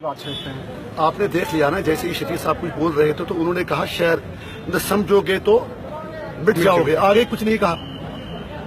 आपने देख लिया ना, जैसे ही शफीक साहब कुछ बोल रहे थे तो उन्होंने कहा शहर समझोगे तो मिट जाओगे, आगे कुछ नहीं कहा।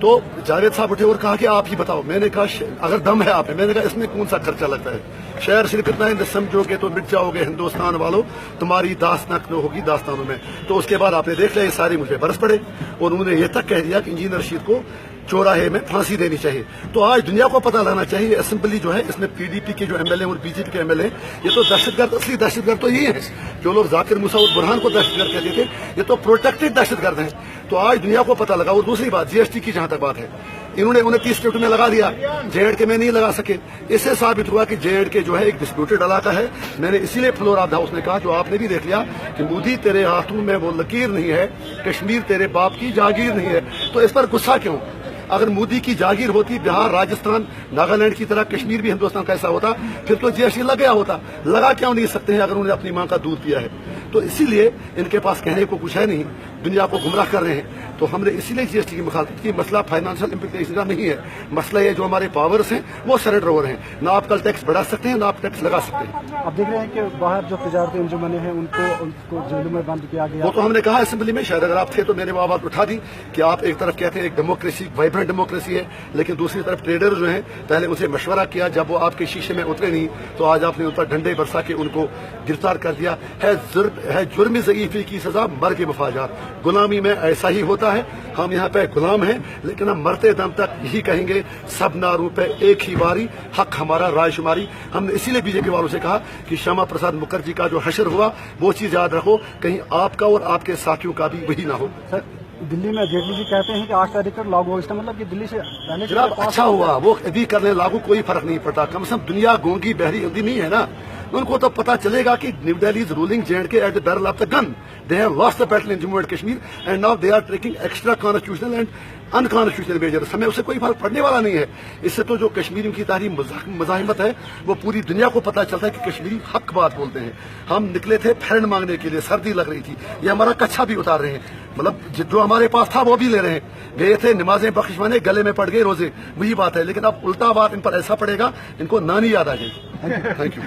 तो जावेद साहब उठे और कहा कि आप ही बताओ। मैंने कहा अगर दम है आप में, मैंने कहा इसमें कौन सा खर्चा लगता है, शहर सिर्फ इतना है समझोगे तो मिट जाओगे हिंदुस्तान वालों, तुम्हारी दास्तान होगी दास्तानों में। तो उसके बाद आपने देख लिया ये सारे मुझे बरस पड़े और उन्होंने ये तक कह दिया कि इंजीनियर रशीद को चौराहे में फांसी देनी चाहिए। तो आज दुनिया को पता लगना चाहिए असेंबली जो है इसमें पीडीपी के जो एमएलए और बीजेपी के एमएलए ये तो दहशतगर्द, असली दहशतगर्द तो यही है। जो लोग जाकिर मूसा और बुरहान को दहशतगर्द कहते थे ये तो प्रोटेक्टेड दहशतगर्द हैं। तो आज दुनिया को पता लगा। और दूसरी बात जीएसटी की जहां तक बात है, इन्होंने 29 स्टेट में लगा दिया, जेएंडके में नहीं लगा सके। इससे साबित हुआ कि जेएंडके जो है एक डिस्प्यूटेड इलाका है। मैंने इसीलिए फ्लोर ऑफ द हाउस ने कहा, जो आपने भी देख लिया कि मोदी तेरे हाथों में वो लकीर नहीं है, कश्मीर तेरे बाप की जागीर नहीं है। तो इस पर गुस्सा क्यों? अगर मोदी की जागीर होती बिहार, राजस्थान, नागालैंड की तरह कश्मीर भी हिंदुस्तान का ऐसा होता फिर तो जीएसटी लग गया होता। लगा क्यों नहीं सकते हैं अगर उन्होंने अपनी मां का दूध पिया है? तो इसीलिए इनके पास कहने को कुछ है नहीं, दुनिया को गुमराह कर रहे हैं। तो हमने इसीलिए जीएसटी की मुखालफत की। मसला फाइनेंशियल इम्प्लीकेशन का नहीं है, मसला ये जो हमारे पावर्स हैं वो सरेंडर हो रहे हैं। ना आप कल टैक्स बढ़ा सकते हैं ना आप टैक्स लगा सकते हैं। आप देख रहे हैं कि बाहर जो तजारती अंजुमने हैं उनको जेलों में बंद किया गया। वो तो हमने कहा असेंबली में, शायद अगर आप थे तो मैंने वो आवाज उठा दी कि आप एक तरफ कहते हैं एक डेमोक्रेसी, वाइब्रेंट डेमोक्रेसी है, लेकिन दूसरी तरफ ट्रेडर जो हैं पहले उनसे मशवरा किया, जब वो आपके शीशे में उतरे नहीं तो आज आपने उन पर डंडे बरसा के उनको गिरफ्तार कर दिया है। जुर्म ज़ईफ़ी की सजा मर के मफाजात। गुलामी में ऐसा ही होता है, हम यहाँ पे गुलाम हैं लेकिन हम मरते दम तक यही कहेंगे सब नारों पे एक ही बारी, हक हमारा रायशुमारी। हमने इसीलिए बीजेपी वालों से कहा कि श्यामा प्रसाद मुखर्जी का जो हशर हुआ वो चीज याद रखो, कहीं आपका और आपके साथियों का भी वही ना हो। सर दिल्ली में जेटली जी कहते हैं कि 8 तारीख तक लागू हो, इसका मतलब कि दिल्ली से पहले जनाब अच्छा हुआ वो अभी करने लागू, कोई फर्क नहीं पड़ता। कम से कम दुनिया गूंगी बहरी अंधी नहीं है ना, उनको तो पता चलेगा कि new Delhi is ruling J and K at the barrel of the gun. They have lost the battle in Jammu and Kashmir and now they are taking extra constitutional and unconstitutional measures. हमें उससे कोई फर्क पड़ने वाला नहीं है। इससे तो जो कश्मीरियों की तारीख मज़ाहिमत है वो पूरी दुनिया को पता चलता है कि कश्मीरी हक बात बोलते हैं। हम निकले थे फैरन मांगने के लिए, सर्दी लग रही थी, ये हमारा कच्छा भी उतार रहे हैं, मतलब जो हमारे पास था वो भी ले रहे हैं। गए थे नमाजें बख्शवाने, गले में पड़ गए रोजे, वही बात है। लेकिन अब उल्टा बात इन पर ऐसा पड़ेगा इनको नानी याद आ जाएगी। Thank you.